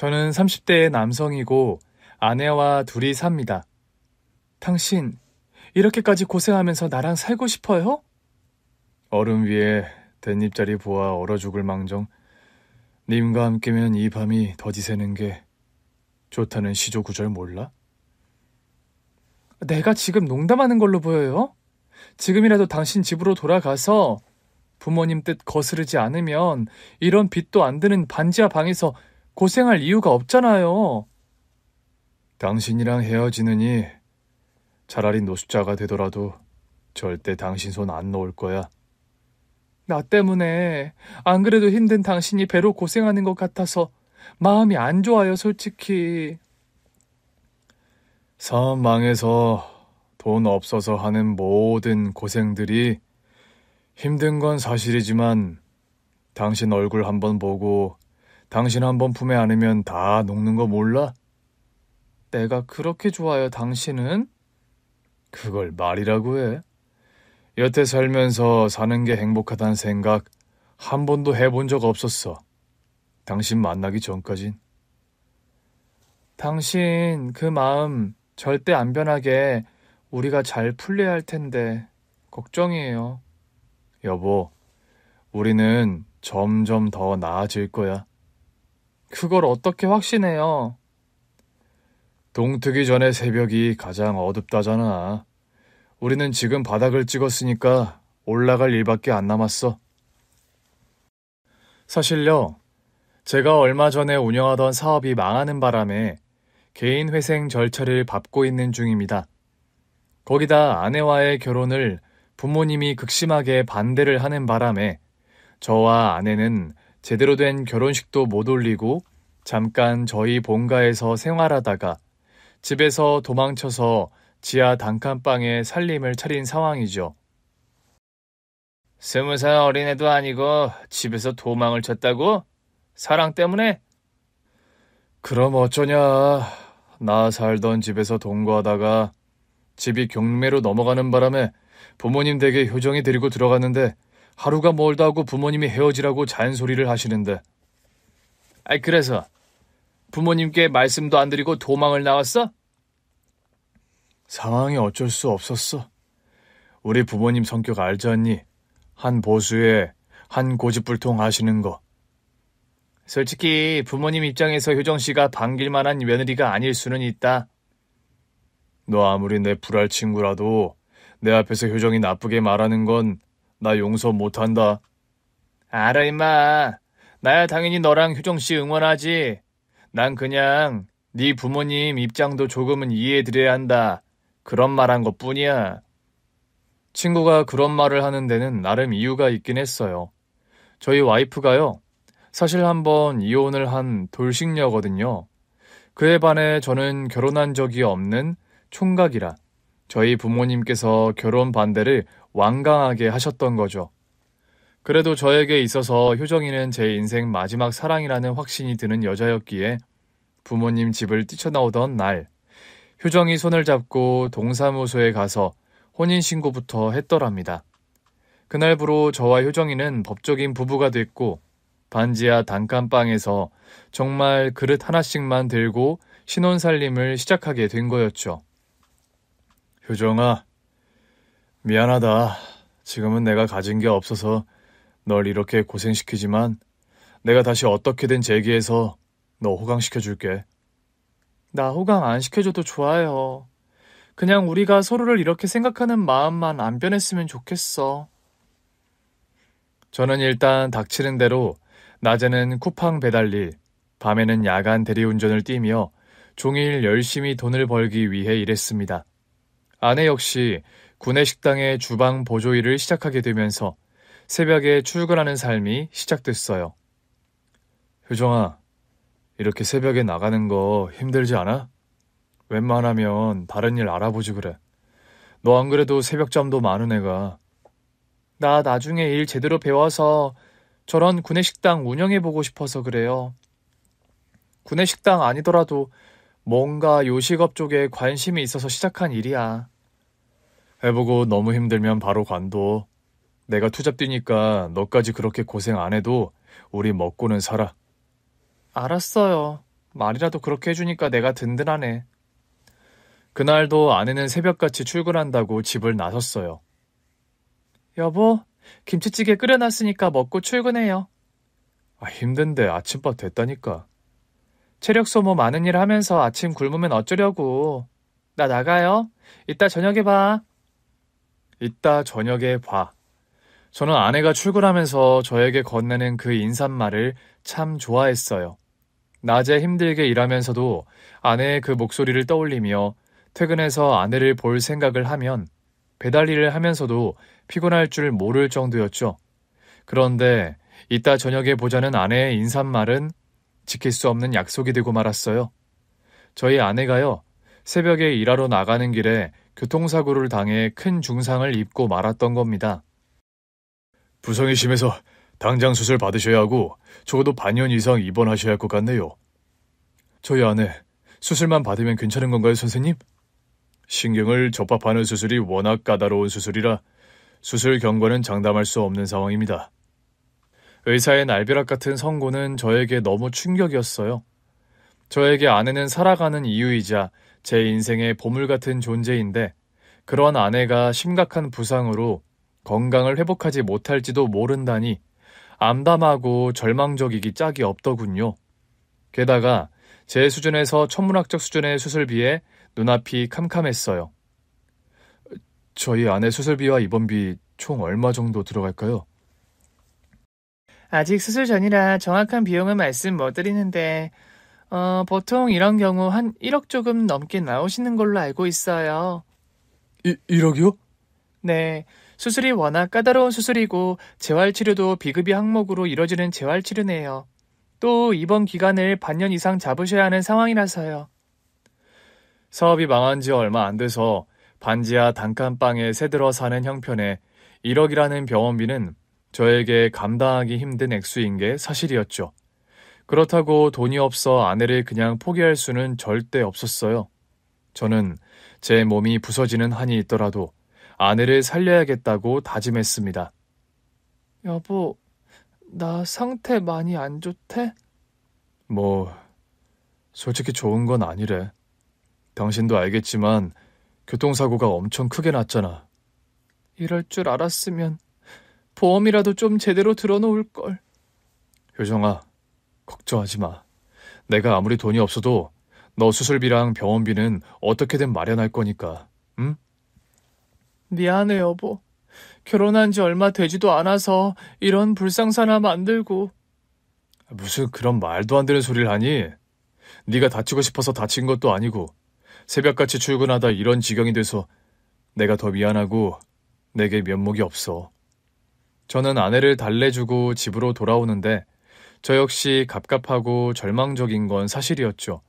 저는 30대의 남성이고 아내와 둘이 삽니다. 당신, 이렇게까지 고생하면서 나랑 살고 싶어요? 얼음 위에 댄잎자리 보아 얼어 죽을 망정. 님과 함께면 이 밤이 더디 새는 게 좋다는 시조 구절 몰라? 내가 지금 농담하는 걸로 보여요? 지금이라도 당신 집으로 돌아가서 부모님 뜻 거스르지 않으면 이런 빚도 안 드는 반지하 방에서 고생할 이유가 없잖아요. 당신이랑 헤어지느니 차라리 노숙자가 되더라도 절대 당신 손 안 놓을 거야. 나 때문에 안 그래도 힘든 당신이 배로 고생하는 것 같아서 마음이 안 좋아요, 솔직히. 사업 망해서 돈 없어서 하는 모든 고생들이 힘든 건 사실이지만 당신 얼굴 한번 보고 당신 한번 품에 안으면 다 녹는 거 몰라? 내가 그렇게 좋아요, 당신은? 그걸 말이라고 해? 여태 살면서 사는 게 행복하다는 생각 한 번도 해본 적 없었어. 당신 만나기 전까진. 당신 그 마음 절대 안 변하게 우리가 잘 풀려야 할 텐데 걱정이에요. 여보, 우리는 점점 더 나아질 거야. 그걸 어떻게 확신해요? 동트기 전에 새벽이 가장 어둡다잖아. 우리는 지금 바닥을 찍었으니까 올라갈 일밖에 안 남았어. 사실요, 제가 얼마 전에 운영하던 사업이 망하는 바람에 개인 회생 절차를 밟고 있는 중입니다. 거기다 아내와의 결혼을 부모님이 극심하게 반대를 하는 바람에 저와 아내는 제대로 된 결혼식도 못 올리고 잠깐 저희 본가에서 생활하다가 집에서 도망쳐서 지하 단칸방에 살림을 차린 상황이죠. 20살 어린애도 아니고 집에서 도망을 쳤다고? 사랑 때문에? 그럼 어쩌냐. 나 살던 집에서 동거하다가 집이 경매로 넘어가는 바람에 부모님 댁에 효정이 데리고 들어갔는데 하루가 멀다 하고 부모님이 헤어지라고 잔소리를 하시는데. 아이, 그래서 부모님께 말씀도 안 드리고 도망을 나왔어? 상황이 어쩔 수 없었어. 우리 부모님 성격 알지 않니? 한 보수에 한 고집불통 하시는 거. 솔직히 부모님 입장에서 효정씨가 반길 만한 며느리가 아닐 수는 있다. 너 아무리 내 불알 친구라도 내 앞에서 효정이 나쁘게 말하는 건 나 용서 못한다. 알아 임마. 나야 당연히 너랑 효정씨 응원하지. 난 그냥 네 부모님 입장도 조금은 이해해드려야 한다. 그런 말 한 것뿐이야. 친구가 그런 말을 하는 데는 나름 이유가 있긴 했어요. 저희 와이프가요, 사실 한번 이혼을 한 돌싱녀거든요. 그에 반해 저는 결혼한 적이 없는 총각이라 저희 부모님께서 결혼 반대를 완강하게 하셨던 거죠. 그래도 저에게 있어서 효정이는 제 인생 마지막 사랑이라는 확신이 드는 여자였기에 부모님 집을 뛰쳐나오던 날, 효정이 손을 잡고 동사무소에 가서 혼인신고부터 했더랍니다. 그날부로 저와 효정이는 법적인 부부가 됐고 반지하 단칸방에서 정말 그릇 하나씩만 들고 신혼살림을 시작하게 된 거였죠. 효정아, 미안하다. 지금은 내가 가진 게 없어서 널 이렇게 고생시키지만 내가 다시 어떻게든 재기해서 너 호강시켜줄게. 나 호강 안 시켜줘도 좋아요. 그냥 우리가 서로를 이렇게 생각하는 마음만 안 변했으면 좋겠어. 저는 일단 닥치는 대로 낮에는 쿠팡 배달일, 밤에는 야간 대리운전을 뛰며 종일 열심히 돈을 벌기 위해 일했습니다. 아내 역시 구내식당의 주방 보조 일을 시작하게 되면서 새벽에 출근하는 삶이 시작됐어요. 효정아, 이렇게 새벽에 나가는 거 힘들지 않아? 웬만하면 다른 일 알아보지 그래. 너 안 그래도 새벽잠도 많은 애가. 나 나중에 일 제대로 배워서 저런 구내식당 운영해보고 싶어서 그래요. 구내식당 아니더라도 뭔가 요식업 쪽에 관심이 있어서 시작한 일이야. 해보고 너무 힘들면 바로 관둬. 내가 투잡 뛰니까 너까지 그렇게 고생 안 해도 우리 먹고는 살아. 알았어요. 말이라도 그렇게 해주니까 내가 든든하네. 그날도 아내는 새벽같이 출근한다고 집을 나섰어요. 여보, 김치찌개 끓여놨으니까 먹고 출근해요. 힘든데 아침밥 됐다니까. 체력 소모 많은 일 하면서 아침 굶으면 어쩌려고. 나 나가요. 이따 저녁에 봐. 이따 저녁에 봐. 저는 아내가 출근하면서 저에게 건네는 그 인사말을 참 좋아했어요. 낮에 힘들게 일하면서도 아내의 그 목소리를 떠올리며 퇴근해서 아내를 볼 생각을 하면 배달 일을 하면서도 피곤할 줄 모를 정도였죠. 그런데 이따 저녁에 보자는 아내의 인사말은 지킬 수 없는 약속이 되고 말았어요. 저희 아내가요, 새벽에 일하러 나가는 길에 교통사고를 당해 큰 중상을 입고 말았던 겁니다. 부상이 심해서 당장 수술 받으셔야 하고 적어도 반년 이상 입원하셔야 할 것 같네요. 저희 아내, 수술만 받으면 괜찮은 건가요, 선생님? 신경을 접합하는 수술이 워낙 까다로운 수술이라 수술 경과는 장담할 수 없는 상황입니다. 의사의 날벼락 같은 선고는 저에게 너무 충격이었어요. 저에게 아내는 살아가는 이유이자 제 인생의 보물 같은 존재인데 그런 아내가 심각한 부상으로 건강을 회복하지 못할지도 모른다니 암담하고 절망적이기 짝이 없더군요. 게다가 제 수준에서 천문학적 수준의 수술비에 눈앞이 캄캄했어요. 저희 아내 수술비와 입원비 총 얼마 정도 들어갈까요? 아직 수술 전이라 정확한 비용은 말씀 못 드리는데 보통 이런 경우 한 1억 조금 넘게 나오시는 걸로 알고 있어요. 1억이요? 네, 수술이 워낙 까다로운 수술이고 재활치료도 비급여 항목으로 이뤄지는 재활치료네요. 또 입원 기간을 반년 이상 잡으셔야 하는 상황이라서요. 사업이 망한 지 얼마 안 돼서 반지하 단칸방에 새들어 사는 형편에 1억이라는 병원비는 저에게 감당하기 힘든 액수인 게 사실이었죠. 그렇다고 돈이 없어 아내를 그냥 포기할 수는 절대 없었어요. 저는 제 몸이 부서지는 한이 있더라도 아내를 살려야겠다고 다짐했습니다. 여보, 나 상태 많이 안 좋대? 솔직히 좋은 건 아니래. 당신도 알겠지만 교통사고가 엄청 크게 났잖아. 이럴 줄 알았으면 보험이라도 좀 제대로 들어놓을걸. 효정아, 걱정하지 마. 내가 아무리 돈이 없어도 너 수술비랑 병원비는 어떻게든 마련할 거니까, 응? 미안해, 여보. 결혼한 지 얼마 되지도 않아서 이런 불상사나 만들고. 무슨 그런 말도 안 되는 소리를 하니? 네가 다치고 싶어서 다친 것도 아니고 새벽같이 출근하다 이런 지경이 돼서 내가 더 미안하고 내게 면목이 없어. 저는 아내를 달래주고 집으로 돌아오는데 저 역시 갑갑하고 절망적인 건 사실이었죠.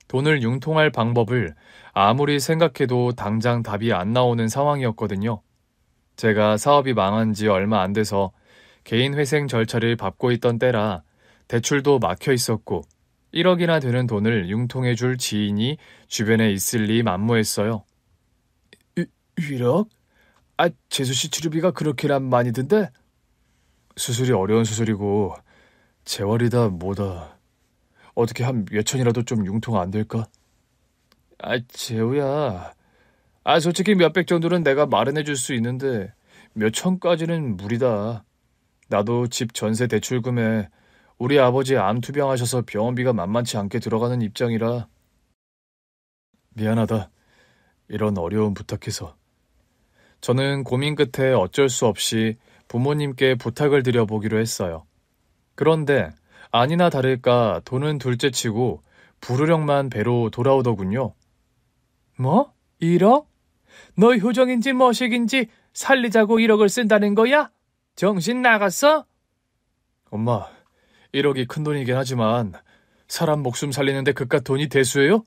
돈을 융통할 방법을 아무리 생각해도 당장 답이 안 나오는 상황이었거든요. 제가 사업이 망한 지 얼마 안 돼서 개인 회생 절차를 밟고 있던 때라 대출도 막혀 있었고 1억이나 되는 돈을 융통해 줄 지인이 주변에 있을 리 만무했어요. 1억? 재수씨 치료비가 그렇게나 많이 든대? 수술이 어려운 수술이고 재활이다 뭐다. 어떻게 한 몇천이라도 좀 융통 안 될까? 재우야. 솔직히 몇백 정도는 내가 마련해 줄 수 있는데 몇천까지는 무리다. 나도 집 전세 대출금에 우리 아버지 암 투병하셔서 병원비가 만만치 않게 들어가는 입장이라. 미안하다. 이런 어려운 부탁해서. 저는 고민 끝에 어쩔 수 없이 부모님께 부탁을 드려보기로 했어요. 그런데 아니나 다를까 돈은 둘째치고 불우령만 배로 돌아오더군요. 뭐? 1억? 너 효정인지 머식인지 살리자고 1억을 쓴다는 거야? 정신 나갔어? 엄마, 1억이 큰 돈이긴 하지만 사람 목숨 살리는데 그깟 돈이 대수예요?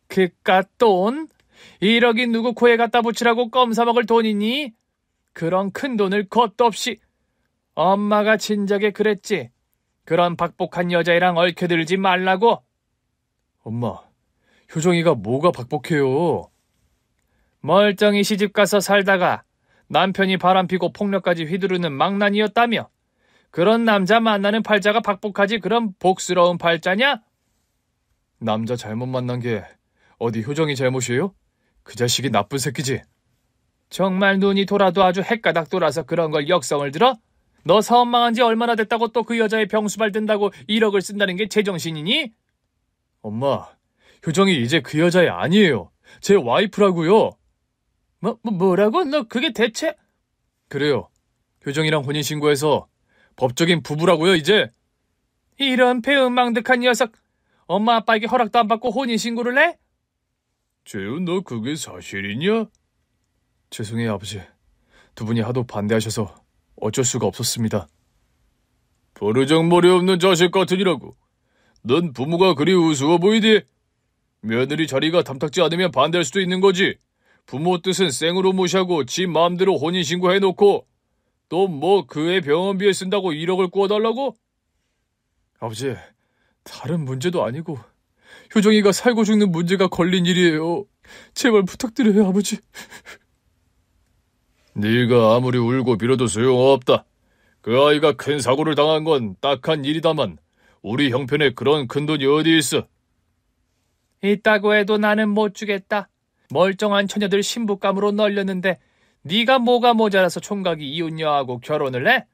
그깟 돈? 1억이 누구 코에 갖다 붙이라고 껌 사먹을 돈이니? 그런 큰 돈을 겁도 없이. 엄마가 진작에 그랬지. 그런 박복한 여자애랑 얽혀들지 말라고. 엄마, 효정이가 뭐가 박복해요? 멀쩡히 시집가서 살다가 남편이 바람피고 폭력까지 휘두르는 망난이었다며. 그런 남자 만나는 팔자가 박복하지 그런 복스러운 팔자냐? 남자 잘못 만난 게 어디 효정이 잘못이에요? 그 자식이 나쁜 새끼지. 정말 눈이 돌아도 아주 헷가닥 돌아서 그런 걸 역성을 들어? 너 사업 망한 지 얼마나 됐다고 또 그 여자의 병수발 든다고 1억을 쓴다는 게 제정신이니? 엄마, 효정이 이제 그 여자애 아니에요. 제 와이프라고요. 뭐라고? 너 그게 대체? 그래요. 효정이랑 혼인신고해서 법적인 부부라고요, 이제. 이런 배은망덕한 녀석. 엄마 아빠에게 허락도 안 받고 혼인신고를 해? 재훈, 너 그게 사실이냐? 죄송해요, 아버지. 두 분이 하도 반대하셔서 어쩔 수가 없었습니다. 버르장머리 없는 자식 같으니라고. 넌 부모가 그리 우스워 보이디? 며느리 자리가 탐탁지 않으면 반대할 수도 있는 거지. 부모 뜻은 생으로 무시하고 지 마음대로 혼인신고 해놓고 또 뭐 그애 병원비에 쓴다고 1억을 구워달라고? 아버지, 다른 문제도 아니고 효정이가 살고 죽는 문제가 걸린 일이에요. 제발 부탁드려요, 아버지. 네가 아무리 울고 빌어도 소용없다. 그 아이가 큰 사고를 당한 건 딱한 일이다만 우리 형편에 그런 큰돈이 어디 있어? 있다고 해도 나는 못 주겠다. 멀쩡한 처녀들 신부감으로 널렸는데 네가 뭐가 모자라서 총각이 이웃녀하고 결혼을 해?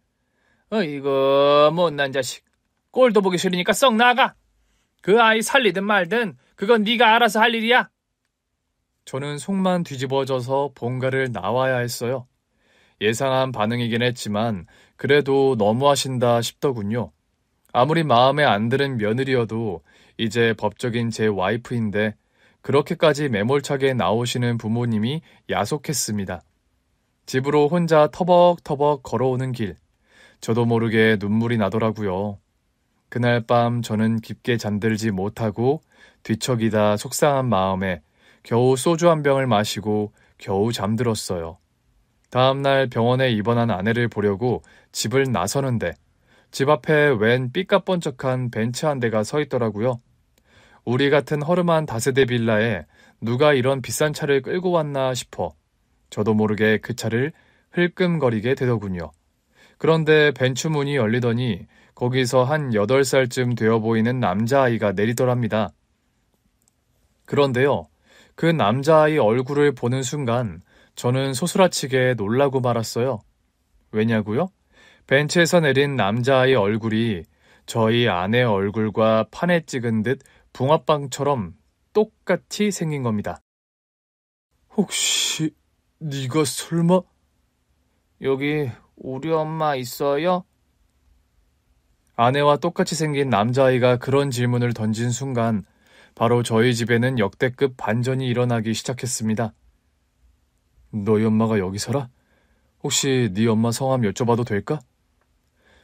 어이구, 못난 자식. 꼴도 보기 싫으니까 썩 나가. 그 아이 살리든 말든 그건 네가 알아서 할 일이야. 저는 속만 뒤집어져서 본가를 나와야 했어요. 예상한 반응이긴 했지만 그래도 너무하신다 싶더군요. 아무리 마음에 안 드는 며느리여도 이제 법적인 제 와이프인데 그렇게까지 매몰차게 나오시는 부모님이 야속했습니다. 집으로 혼자 터벅터벅 걸어오는 길, 저도 모르게 눈물이 나더라고요. 그날 밤 저는 깊게 잠들지 못하고 뒤척이다 속상한 마음에 겨우 소주 한 병을 마시고 겨우 잠들었어요. 다음날 병원에 입원한 아내를 보려고 집을 나서는데 집 앞에 웬 삐까뻔쩍한 벤츠 한 대가 서 있더라고요. 우리 같은 허름한 다세대 빌라에 누가 이런 비싼 차를 끌고 왔나 싶어 저도 모르게 그 차를 흘끔거리게 되더군요. 그런데 벤츠 문이 열리더니 거기서 한 8살쯤 되어 보이는 남자아이가 내리더랍니다. 그런데요, 그 남자아이 얼굴을 보는 순간 저는 소스라치게 놀라고 말았어요. 왜냐고요? 벤츠에서 내린 남자아이 얼굴이 저희 아내 얼굴과 판에 찍은 듯 붕어빵처럼 똑같이 생긴 겁니다. 혹시 네가 설마? 여기 우리 엄마 있어요? 아내와 똑같이 생긴 남자아이가 그런 질문을 던진 순간 바로 저희 집에는 역대급 반전이 일어나기 시작했습니다. 너희 엄마가 여기 살아? 혹시 네 엄마 성함 여쭤봐도 될까?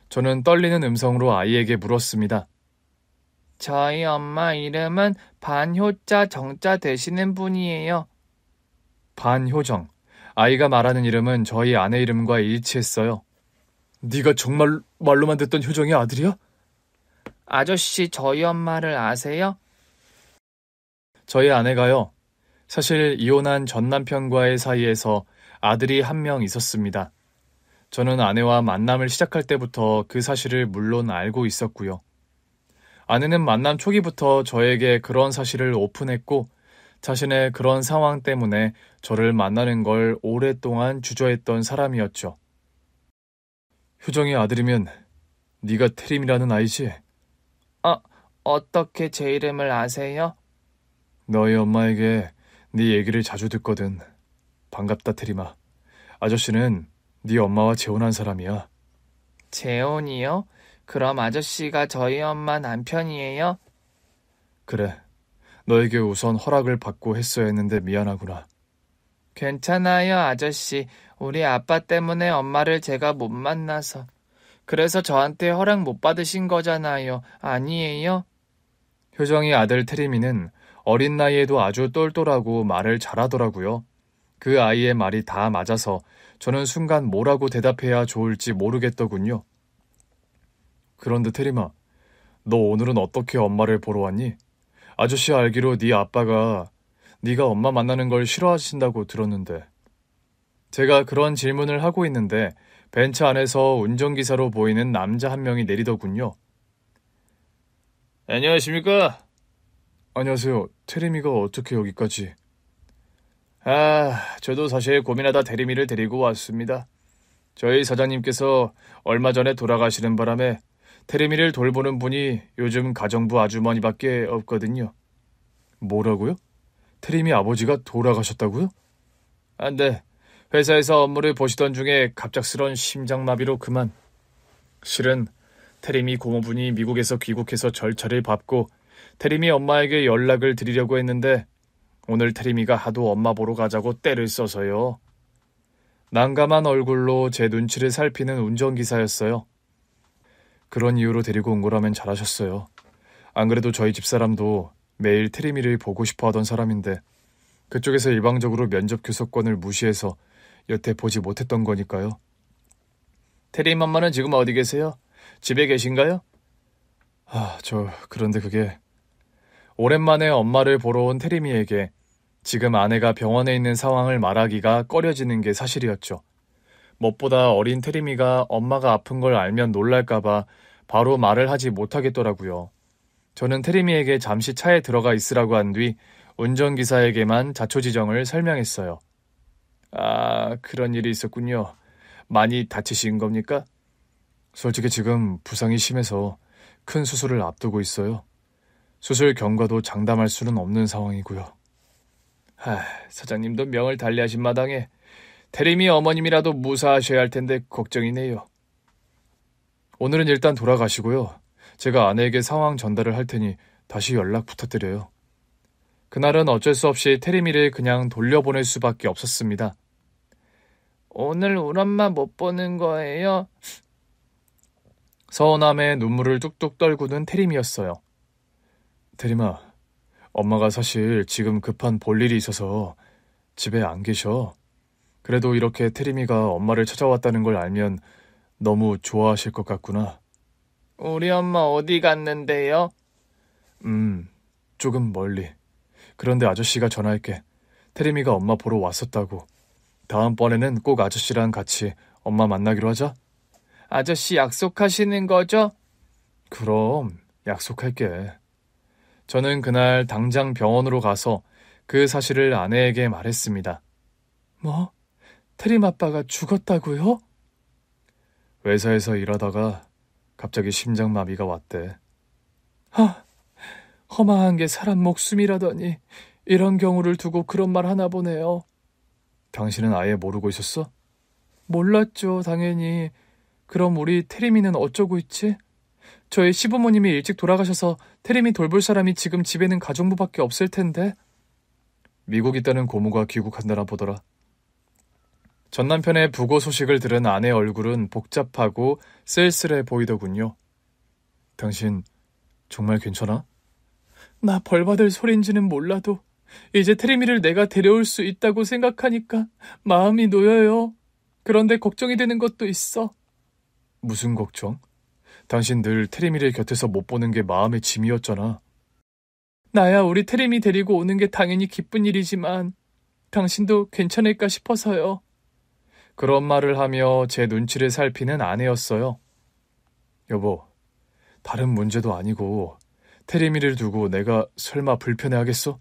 저는 떨리는 음성으로 아이에게 물었습니다. 저희 엄마 이름은 반효자 정자 되시는 분이에요. 반효정. 아이가 말하는 이름은 저희 아내 이름과 일치했어요. 네가 정말 말로만 듣던 효정의 아들이야? 아저씨 저희 엄마를 아세요? 저희 아내가요. 사실 이혼한 전 남편과의 사이에서 아들이 한 명 있었습니다. 저는 아내와 만남을 시작할 때부터 그 사실을 물론 알고 있었고요. 아내는 만남 초기부터 저에게 그런 사실을 오픈했고 자신의 그런 상황 때문에 저를 만나는 걸 오랫동안 주저했던 사람이었죠. 효정이 아들이면 네가 태림이라는 아이지? 어떻게 제 이름을 아세요? 너희 엄마에게 네 얘기를 자주 듣거든. 반갑다, 태림아. 아저씨는 네 엄마와 재혼한 사람이야. 재혼이요? 그럼 아저씨가 저희 엄마 남편이에요? 그래. 너에게 우선 허락을 받고 했어야 했는데 미안하구나. 괜찮아요, 아저씨. 우리 아빠 때문에 엄마를 제가 못 만나서. 그래서 저한테 허락 못 받으신 거잖아요. 아니에요? 효정이 아들 태림이는 어린 나이에도 아주 똘똘하고 말을 잘하더라고요. 그 아이의 말이 다 맞아서 저는 순간 뭐라고 대답해야 좋을지 모르겠더군요. 그런데 태림아, 너 오늘은 어떻게 엄마를 보러 왔니? 아저씨 알기로 네 아빠가 네가 엄마 만나는 걸 싫어하신다고 들었는데. 제가 그런 질문을 하고 있는데 벤츠 안에서 운전기사로 보이는 남자 한 명이 내리더군요. 안녕하십니까? 안녕하세요. 테리미가 어떻게 여기까지? 저도 사실 고민하다 테리미를 데리고 왔습니다. 저희 사장님께서 얼마 전에 돌아가시는 바람에 테리미를 돌보는 분이 요즘 가정부 아주머니밖에 없거든요. 뭐라고요? 테리미 아버지가 돌아가셨다고요? 네. 회사에서 업무를 보시던 중에 갑작스런 심장마비로 그만. 실은 테리미 고모분이 미국에서 귀국해서 절차를 밟고 테리미 엄마에게 연락을 드리려고 했는데 오늘 테리미가 하도 엄마 보러 가자고 떼를 써서요. 난감한 얼굴로 제 눈치를 살피는 운전기사였어요. 그런 이유로 데리고 온 거라면 잘하셨어요. 안 그래도 저희 집사람도 매일 테리미를 보고 싶어 하던 사람인데 그쪽에서 일방적으로 면접 교섭권을 무시해서 여태 보지 못했던 거니까요. 테리미 엄마는 지금 어디 계세요? 집에 계신가요? 그런데 그게 오랜만에 엄마를 보러 온 테리미에게 지금 아내가 병원에 있는 상황을 말하기가 꺼려지는 게 사실이었죠. 무엇보다 어린 테리미가 엄마가 아픈 걸 알면 놀랄까봐 바로 말을 하지 못하겠더라고요. 저는 테리미에게 잠시 차에 들어가 있으라고 한 뒤 운전기사에게만 자초지정을 설명했어요. 그런 일이 있었군요. 많이 다치신 겁니까? 솔직히 지금 부상이 심해서 큰 수술을 앞두고 있어요. 수술 경과도 장담할 수는 없는 상황이고요. 사장님도 명을 달리하신 마당에 테리미 어머님이라도 무사하셔야 할 텐데 걱정이네요. 오늘은 일단 돌아가시고요. 제가 아내에게 상황 전달을 할 테니 다시 연락 부탁드려요. 그날은 어쩔 수 없이 테리미를 그냥 돌려보낼 수밖에 없었습니다. 오늘 우리 엄마 못 보는 거예요? 서운함에 눈물을 뚝뚝 떨구는 테리미였어요. 테리마, 엄마가 사실 지금 급한 볼일이 있어서 집에 안 계셔. 그래도 이렇게 테리미가 엄마를 찾아왔다는 걸 알면 너무 좋아하실 것 같구나. 우리 엄마 어디 갔는데요? 조금 멀리. 그런데 아저씨가 전화할게. 테리미가 엄마 보러 왔었다고. 다음번에는 꼭 아저씨랑 같이 엄마 만나기로 하자. 아저씨 약속하시는 거죠? 그럼 약속할게. 저는 그날 당장 병원으로 가서 그 사실을 아내에게 말했습니다. 뭐? 테림 아빠가 죽었다고요? 회사에서 일하다가 갑자기 심장마비가 왔대. 허망한 게 사람 목숨이라더니 이런 경우를 두고 그런 말 하나 보네요. 당신은 아예 모르고 있었어? 몰랐죠, 당연히. 그럼 우리 테리미는 어쩌고 있지? 저희 시부모님이 일찍 돌아가셔서 테리미 돌볼 사람이 지금 집에는 가정부밖에 없을 텐데. 미국 있다는 고모가 귀국한다나 보더라. 전 남편의 부고 소식을 들은 아내 얼굴은 복잡하고 쓸쓸해 보이더군요. 당신 정말 괜찮아? 나 벌받을 소린지는 몰라도 이제 테리미를 내가 데려올 수 있다고 생각하니까 마음이 놓여요. 그런데 걱정이 되는 것도 있어. 무슨 걱정? 당신 늘 테리미를 곁에서 못 보는 게 마음의 짐이었잖아. 나야 우리 테리미 데리고 오는 게 당연히 기쁜 일이지만 당신도 괜찮을까 싶어서요. 그런 말을 하며 제 눈치를 살피는 아내였어요. 여보, 다른 문제도 아니고 테리미를 두고 내가 설마 불편해하겠어?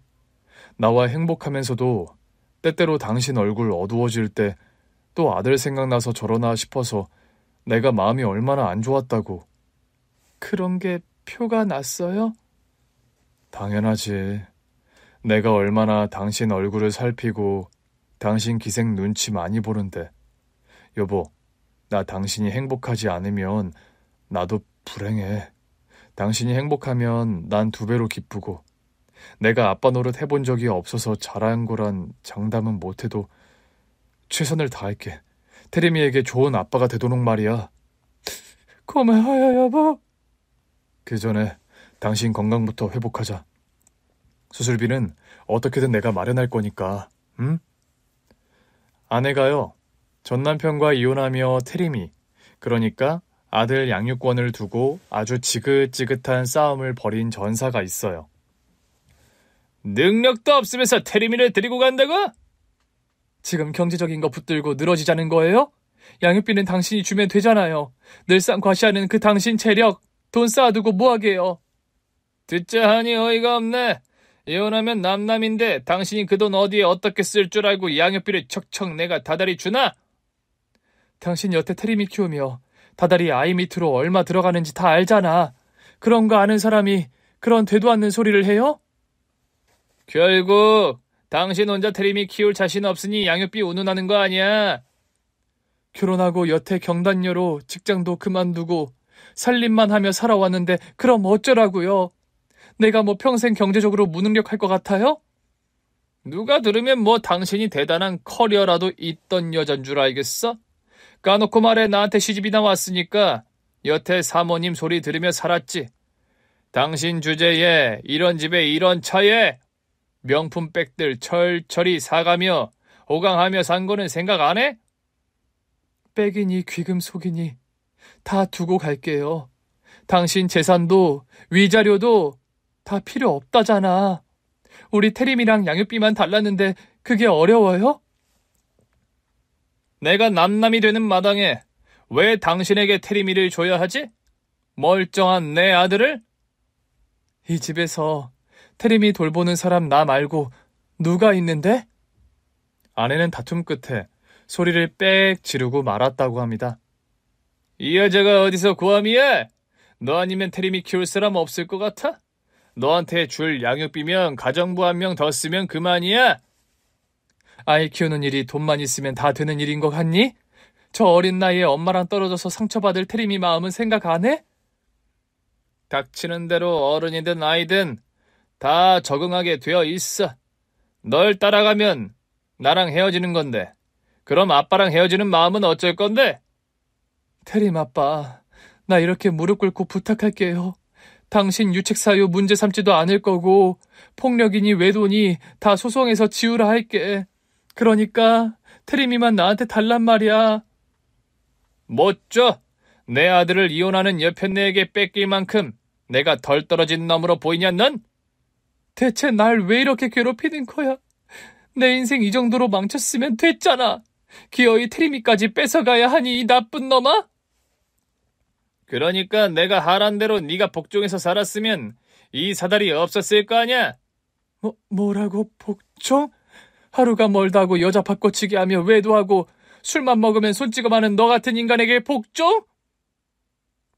나와 행복하면서도 때때로 당신 얼굴 어두워질 때 또 아들 생각나서 저러나 싶어서 내가 마음이 얼마나 안 좋았다고. 그런 게 표가 났어요? 당연하지. 내가 얼마나 당신 얼굴을 살피고 당신 기생 눈치 많이 보는데. 여보, 나 당신이 행복하지 않으면 나도 불행해. 당신이 행복하면 난 2배로 기쁘고 내가 아빠 노릇 해본 적이 없어서 잘한 거란 장담은 못해도 최선을 다할게. 테리미에게 좋은 아빠가 되도록 말이야. 고마워요, 여보. 그 전에 당신 건강부터 회복하자. 수술비는 어떻게든 내가 마련할 거니까, 응? 아내가요, 전 남편과 이혼하며 테리미, 그러니까 아들 양육권을 두고 아주 지긋지긋한 싸움을 벌인 전사가 있어요. 능력도 없으면서 테리미를 데리고 간다고? 지금 경제적인 거 붙들고 늘어지자는 거예요? 양육비는 당신이 주면 되잖아요. 늘상 과시하는 그 당신 체력, 돈 쌓아두고 뭐하게요? 듣자 하니 어이가 없네. 이혼하면 남남인데 당신이 그 돈 어디에 어떻게 쓸 줄 알고 양육비를 척척 내가 다달이 주나? 당신 여태 테리미 키우며 다달이 아이 밑으로 얼마 들어가는지 다 알잖아. 그런 거 아는 사람이 그런 되도 않는 소리를 해요? 결국 당신 혼자 테리미 키울 자신 없으니 양육비 운운하는 거 아니야? 결혼하고 여태 경단녀로 직장도 그만두고 살림만 하며 살아왔는데 그럼 어쩌라고요? 내가 뭐 평생 경제적으로 무능력할 것 같아요? 누가 들으면 뭐 당신이 대단한 커리어라도 있던 여잔 줄 알겠어? 까놓고 말해 나한테 시집이나 왔으니까 여태 사모님 소리 들으며 살았지. 당신 주제에 이런 집에 이런 차에 명품 백들 철철이 사가며 호강하며 산 거는 생각 안 해? 백이니 귀금속이니 다 두고 갈게요. 당신 재산도 위자료도 다 필요 없다잖아. 우리 태림이랑 양육비만 달랐는데 그게 어려워요? 내가 남남이 되는 마당에 왜 당신에게 태림이를 줘야 하지? 멀쩡한 내 아들을? 이 집에서 태림이 돌보는 사람 나 말고 누가 있는데? 아내는 다툼 끝에 소리를 빽 지르고 말았다고 합니다. 이 여자가 어디서 고함이야? 너 아니면 태림이 키울 사람 없을 것 같아? 너한테 줄 양육비면 가정부 한 명 더 쓰면 그만이야? 아이 키우는 일이 돈만 있으면 다 되는 일인 것 같니? 저 어린 나이에 엄마랑 떨어져서 상처받을 태림이 마음은 생각 안 해? 닥치는 대로 어른이든 아이든 다 적응하게 되어 있어. 널 따라가면 나랑 헤어지는 건데 그럼 아빠랑 헤어지는 마음은 어쩔 건데? 태림 아빠, 나 이렇게 무릎 꿇고 부탁할게요. 당신 유책사유 문제 삼지도 않을 거고 폭력이니 외도니 다 소송해서 지우라 할게. 그러니까 태림이만 나한테 달란 말이야. 못 줘. 내 아들을 이혼하는 여편네에게 뺏길 만큼 내가 덜 떨어진 놈으로 보이냐 넌? 대체 날 왜 이렇게 괴롭히는 거야? 내 인생 이 정도로 망쳤으면 됐잖아. 기어이 태림이까지 뺏어가야 하니 이 나쁜 놈아? 그러니까 내가 하란 대로 네가 복종해서 살았으면 이 사달이 없었을 거 아냐? 뭐라고 복종? 하루가 멀다고 여자 바꿔치기 하며 외도하고 술만 먹으면 손찌검하는 너 같은 인간에게 복종?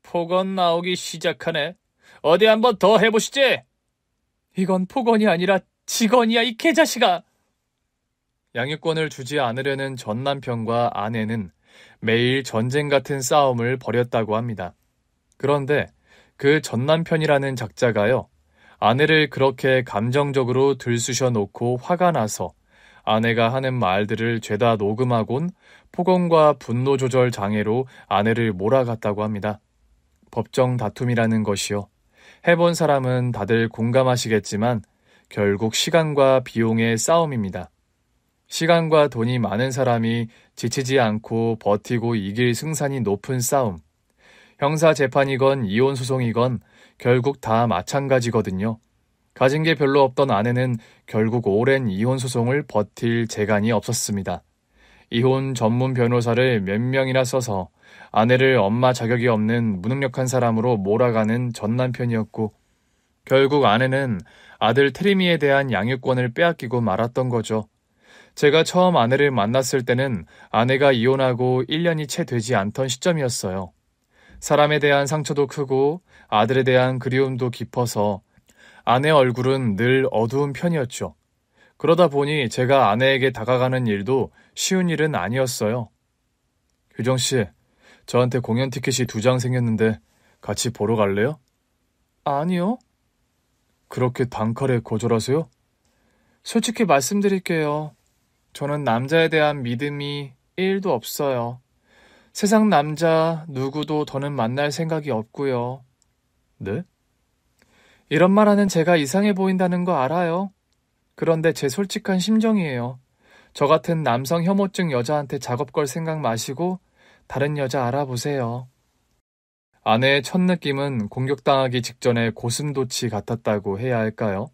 폭언 나오기 시작하네. 어디 한번 더 해보시지. 이건 폭언이 아니라 직언이야 이 개자식아. 양육권을 주지 않으려는 전 남편과 아내는 매일 전쟁 같은 싸움을 벌였다고 합니다. 그런데 그 전 남편이라는 작자가요, 아내를 그렇게 감정적으로 들쑤셔 놓고 화가 나서 아내가 하는 말들을 죄다 녹음하곤 폭언과 분노 조절 장애로 아내를 몰아갔다고 합니다. 법정 다툼이라는 것이요. 해본 사람은 다들 공감하시겠지만 결국 시간과 비용의 싸움입니다. 시간과 돈이 많은 사람이 지치지 않고 버티고 이길 승산이 높은 싸움. 형사 재판이건 이혼 소송이건 결국 다 마찬가지거든요. 가진 게 별로 없던 아내는 결국 오랜 이혼 소송을 버틸 재간이 없었습니다. 이혼 전문 변호사를 몇 명이나 써서 아내를 엄마 자격이 없는 무능력한 사람으로 몰아가는 전 남편이었고, 결국 아내는 아들 태림이에 대한 양육권을 빼앗기고 말았던 거죠. 제가 처음 아내를 만났을 때는 아내가 이혼하고 1년이 채 되지 않던 시점이었어요. 사람에 대한 상처도 크고 아들에 대한 그리움도 깊어서 아내 얼굴은 늘 어두운 편이었죠. 그러다 보니 제가 아내에게 다가가는 일도 쉬운 일은 아니었어요. 효정씨, 저한테 공연 티켓이 2장 생겼는데 같이 보러 갈래요? 아니요. 그렇게 단칼에 거절하세요? 솔직히 말씀드릴게요. 저는 남자에 대한 믿음이 1도 없어요. 세상 남자 누구도 더는 만날 생각이 없고요. 네? 이런 말하는 제가 이상해 보인다는 거 알아요. 그런데 제 솔직한 심정이에요. 저 같은 남성 혐오증 여자한테 작업 걸 생각 마시고 다른 여자 알아보세요. 아내의 첫 느낌은 공격당하기 직전에 고슴도치 같았다고 해야 할까요?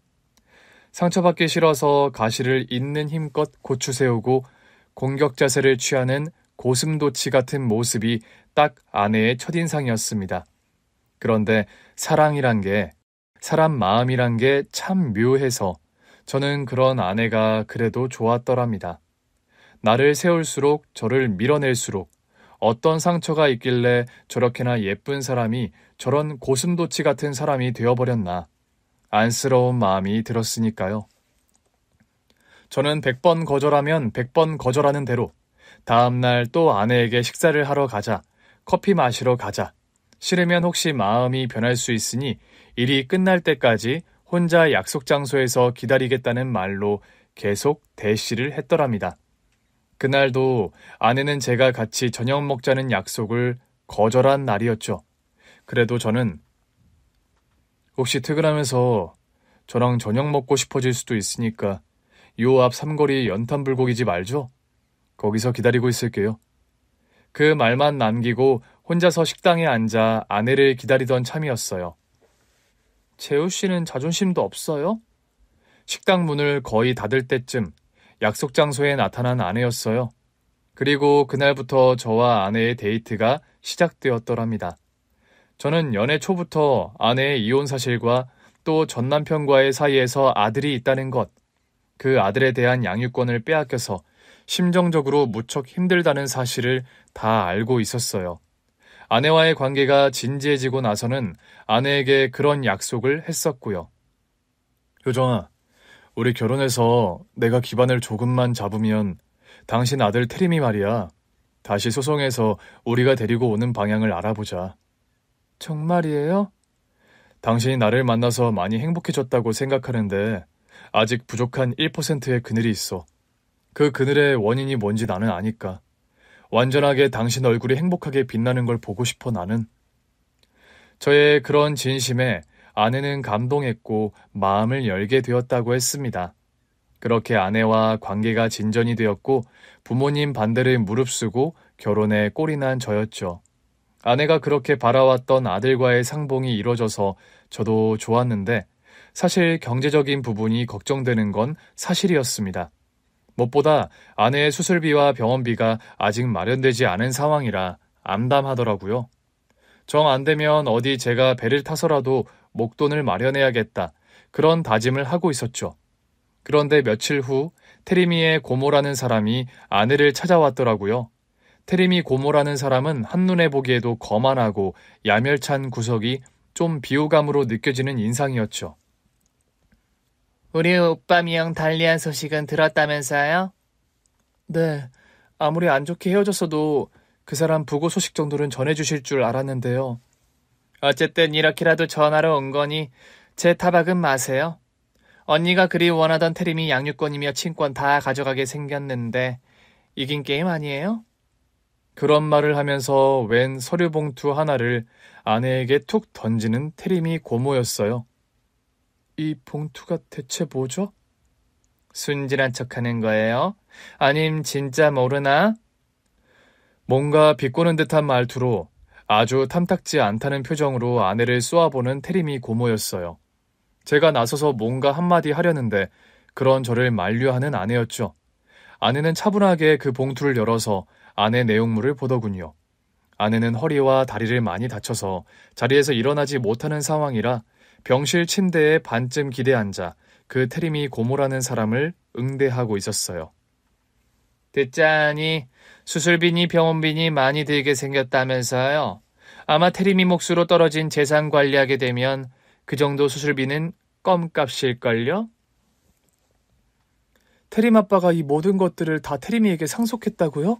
상처받기 싫어서 가시를 있는 힘껏 고추 세우고 공격 자세를 취하는 고슴도치 같은 모습이 딱 아내의 첫인상이었습니다. 그런데 사랑이란 게 사람 마음이란 게 참 묘해서 저는 그런 아내가 그래도 좋았더랍니다. 나를 세울수록 저를 밀어낼수록 어떤 상처가 있길래 저렇게나 예쁜 사람이 저런 고슴도치 같은 사람이 되어버렸나 안쓰러운 마음이 들었으니까요. 저는 100번 거절하면 100번 거절하는 대로 다음날 또 아내에게 식사를 하러 가자, 커피 마시러 가자, 싫으면 혹시 마음이 변할 수 있으니 일이 끝날 때까지 혼자 약속 장소에서 기다리겠다는 말로 계속 대시를 했더랍니다. 그날도 아내는 제가 같이 저녁 먹자는 약속을 거절한 날이었죠. 그래도 저는 혹시 퇴근하면서 저랑 저녁 먹고 싶어질 수도 있으니까 요 앞 삼거리 연탄불고기집 알죠? 거기서 기다리고 있을게요. 그 말만 남기고 혼자서 식당에 앉아 아내를 기다리던 참이었어요. 재우 씨는 자존심도 없어요? 식당 문을 거의 닫을 때쯤 약속 장소에 나타난 아내였어요. 그리고 그날부터 저와 아내의 데이트가 시작되었더랍니다. 저는 연애 초부터 아내의 이혼 사실과 또 전 남편과의 사이에서 아들이 있다는 것, 그 아들에 대한 양육권을 빼앗겨서 심정적으로 무척 힘들다는 사실을 다 알고 있었어요. 아내와의 관계가 진지해지고 나서는 아내에게 그런 약속을 했었고요. 효정아, 우리 결혼해서 내가 기반을 조금만 잡으면 당신 아들 태림이 말이야. 다시 소송해서 우리가 데리고 오는 방향을 알아보자. 정말이에요? 당신이 나를 만나서 많이 행복해졌다고 생각하는데 아직 부족한 1%의 그늘이 있어. 그 그늘의 원인이 뭔지 나는 아니까. 완전하게 당신 얼굴이 행복하게 빛나는 걸 보고 싶어 나는. 저의 그런 진심에 아내는 감동했고 마음을 열게 되었다고 했습니다. 그렇게 아내와 관계가 진전이 되었고 부모님 반대를 무릅쓰고 결혼에 꼴이 난 저였죠. 아내가 그렇게 바라왔던 아들과의 상봉이 이뤄져서 저도 좋았는데 사실 경제적인 부분이 걱정되는 건 사실이었습니다. 무엇보다 아내의 수술비와 병원비가 아직 마련되지 않은 상황이라 암담하더라고요. 정 안 되면 어디 제가 배를 타서라도 목돈을 마련해야겠다. 그런 다짐을 하고 있었죠. 그런데 며칠 후 테리미의 고모라는 사람이 아내를 찾아왔더라고요. 테리미 고모라는 사람은 한눈에 보기에도 거만하고 야멸찬 구석이 좀 비호감으로 느껴지는 인상이었죠. 우리 오빠 미영 달리한 소식은 들었다면서요? 네, 아무리 안 좋게 헤어졌어도 그 사람 부고 소식 정도는 전해주실 줄 알았는데요. 어쨌든 이렇게라도 전화로 온 거니 제 타박은 마세요. 언니가 그리 원하던 테림이 양육권이며 친권 다 가져가게 생겼는데 이긴 게임 아니에요? 그런 말을 하면서 웬 서류 봉투 하나를 아내에게 툭 던지는 테림이 고모였어요. 이 봉투가 대체 뭐죠? 순진한 척하는 거예요? 아님 진짜 모르나? 뭔가 비꼬는 듯한 말투로 아주 탐탁지 않다는 표정으로 아내를 쏘아보는 테림이 고모였어요. 제가 나서서 뭔가 한마디 하려는데 그런 저를 만류하는 아내였죠. 아내는 차분하게 그 봉투를 열어서 안의 내용물을 보더군요. 아내는 허리와 다리를 많이 다쳐서 자리에서 일어나지 못하는 상황이라 병실 침대에 반쯤 기대 앉아 그 테림이 고모라는 사람을 응대하고 있었어요. 듣자니 수술비니 병원비니 많이 들게 생겼다면서요. 아마 테림이 몫으로 떨어진 재산 관리하게 되면 그 정도 수술비는 껌값일걸요? 테림 아빠가 이 모든 것들을 다 테림이에게 상속했다고요?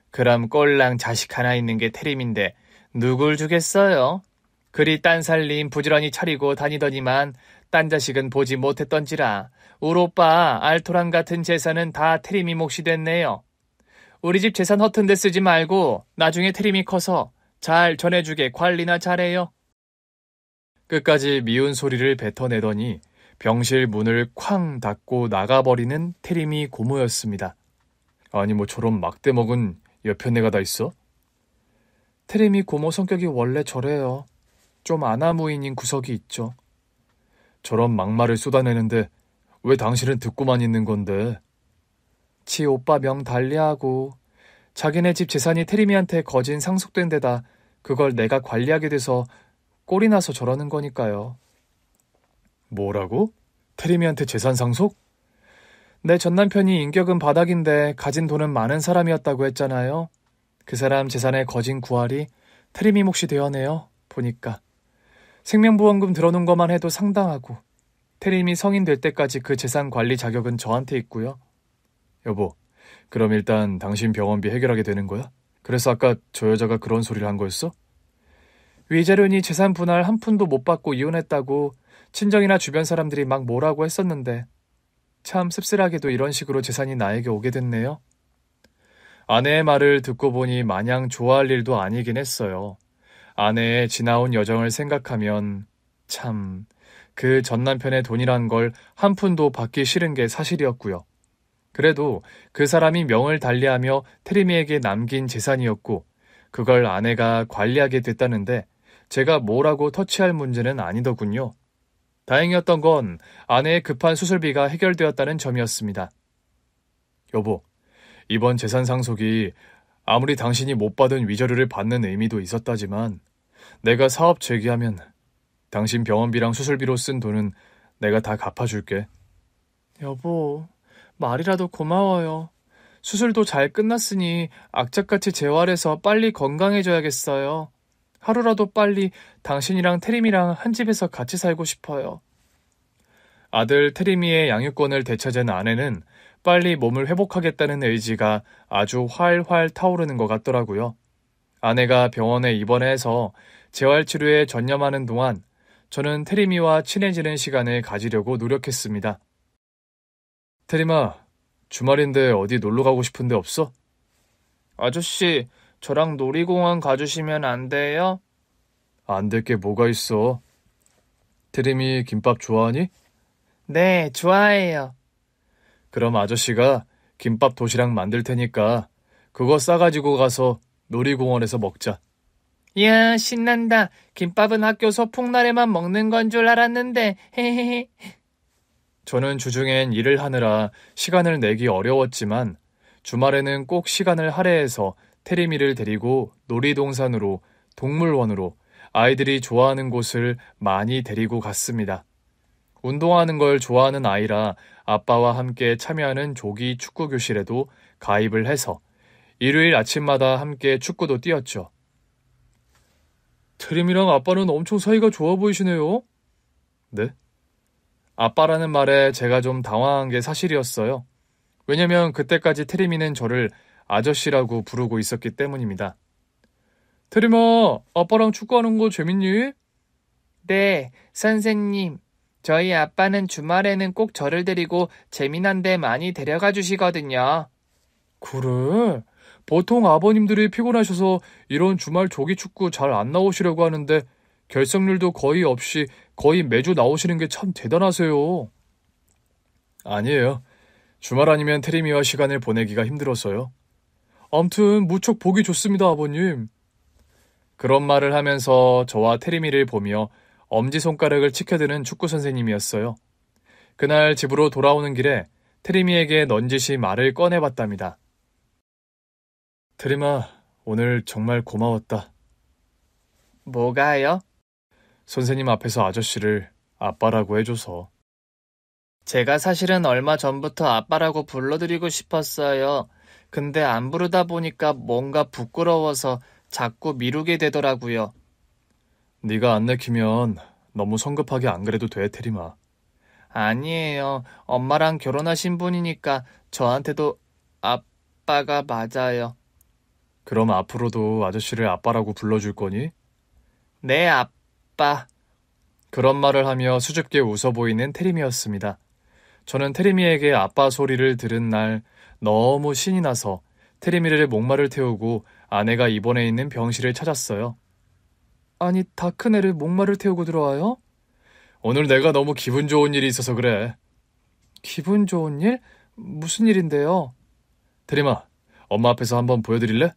그럼 꼴랑 자식 하나 있는 게 테림인데 누굴 주겠어요? 그리 딴 살림 부지런히 차리고 다니더니만 딴 자식은 보지 못했던지라 울 오빠 알토란 같은 재산은 다 테림이 몫이 됐네요. 우리 집 재산 허튼 데 쓰지 말고 나중에 테림이 커서 잘 전해주게 관리나 잘해요. 끝까지 미운 소리를 뱉어내더니 병실 문을 쾅 닫고 나가버리는 테림이 고모였습니다. 아니 뭐 저런 막대 먹은 여편네가 다 있어? 테림이 고모 성격이 원래 저래요. 좀 아나무인인 구석이 있죠. 저런 막말을 쏟아내는데 왜 당신은 듣고만 있는 건데? 지 오빠 명 달리하고 자기네 집 재산이 테림이한테 거진 상속된 데다 그걸 내가 관리하게 돼서 꼴이 나서 저러는 거니까요. 뭐라고? 테리미한테 재산 상속? 내 전남편이 인격은 바닥인데 가진 돈은 많은 사람이었다고 했잖아요. 그 사람 재산의 거진 9할이 테리미 몫이 되어네요. 보니까. 생명보험금 들어놓은 것만 해도 상당하고 테리미 성인 될 때까지 그 재산 관리 자격은 저한테 있고요. 여보, 그럼 일단 당신 병원비 해결하게 되는 거야? 그래서 아까 저 여자가 그런 소리를 한 거였어? 위자료니 재산 분할 한 푼도 못 받고 이혼했다고 친정이나 주변 사람들이 막 뭐라고 했었는데 참 씁쓸하게도 이런 식으로 재산이 나에게 오게 됐네요. 아내의 말을 듣고 보니 마냥 좋아할 일도 아니긴 했어요. 아내의 지나온 여정을 생각하면 참 그 전남편의 돈이란 걸 한 푼도 받기 싫은 게 사실이었고요. 그래도 그 사람이 명을 달리하며 테리미에게 남긴 재산이었고 그걸 아내가 관리하게 됐다는데 제가 뭐라고 터치할 문제는 아니더군요. 다행이었던 건 아내의 급한 수술비가 해결되었다는 점이었습니다. 여보, 이번 재산 상속이 아무리 당신이 못 받은 위자료를 받는 의미도 있었다지만 내가 사업 재개하면 당신 병원비랑 수술비로 쓴 돈은 내가 다 갚아줄게. 여보, 말이라도 고마워요. 수술도 잘 끝났으니 악착같이 재활해서 빨리 건강해져야겠어요. 하루라도 빨리 당신이랑 테리미랑 한 집에서 같이 살고 싶어요. 아들 테리미의 양육권을 되찾은 아내는 빨리 몸을 회복하겠다는 의지가 아주 활활 타오르는 것 같더라고요. 아내가 병원에 입원해서 재활치료에 전념하는 동안 저는 테리미와 친해지는 시간을 가지려고 노력했습니다. 테리마, 주말인데 어디 놀러 가고 싶은데 없어? 아저씨, 저랑 놀이공원 가주시면 안 돼요? 안 될 게 뭐가 있어. 테리미 김밥 좋아하니? 네, 좋아해요. 그럼 아저씨가 김밥 도시락 만들 테니까 그거 싸가지고 가서 놀이공원에서 먹자. 이야, 신난다. 김밥은 학교 소풍날에만 먹는 건 줄 알았는데, 헤헤헤. 저는 주중엔 일을 하느라 시간을 내기 어려웠지만 주말에는 꼭 시간을 할애해서 테리미를 데리고 놀이동산으로, 동물원으로, 아이들이 좋아하는 곳을 많이 데리고 갔습니다. 운동하는 걸 좋아하는 아이라 아빠와 함께 참여하는 조기 축구 교실에도 가입을 해서 일요일 아침마다 함께 축구도 뛰었죠. 테림이랑 아빠는 엄청 사이가 좋아 보이시네요. 네? 아빠라는 말에 제가 좀 당황한 게 사실이었어요. 왜냐면 그때까지 테리미는 저를 아저씨라고 부르고 있었기 때문입니다. 테림아, 아빠랑 축구하는 거 재밌니? 네, 선생님. 저희 아빠는 주말에는 꼭 저를 데리고 재미난 데 많이 데려가 주시거든요. 그래? 보통 아버님들이 피곤하셔서 이런 주말 조기 축구 잘 안 나오시려고 하는데 결석률도 거의 없이 거의 매주 나오시는 게 참 대단하세요. 아니에요. 주말 아니면 테리미와 시간을 보내기가 힘들어서요. 암튼 무척 보기 좋습니다, 아버님. 그런 말을 하면서 저와 테리미를 보며 엄지손가락을 치켜드는 축구 선생님이었어요. 그날 집으로 돌아오는 길에 테리미에게 넌지시 말을 꺼내봤답니다. 테리마, 오늘 정말 고마웠다. 뭐가요? 선생님 앞에서 아저씨를 아빠라고 해줘서. 제가 사실은 얼마 전부터 아빠라고 불러드리고 싶었어요. 근데 안 부르다 보니까 뭔가 부끄러워서 자꾸 미루게 되더라고요. 네가 안 내키면 너무 성급하게 안 그래도 돼, 테리마. 아니에요. 엄마랑 결혼하신 분이니까 저한테도 아빠가 맞아요. 그럼 앞으로도 아저씨를 아빠라고 불러줄 거니? 네, 아빠. 그런 말을 하며 수줍게 웃어 보이는 테리미였습니다. 저는 테리미에게 아빠 소리를 들은 날 너무 신이 나서 테리미를 목마를 태우고 아내가 입원해 있는 병실을 찾았어요. 아니, 다 큰 애를 목마를 태우고 들어와요? 오늘 내가 너무 기분 좋은 일이 있어서 그래. 기분 좋은 일? 무슨 일인데요? 테리마, 엄마 앞에서 한번 보여드릴래?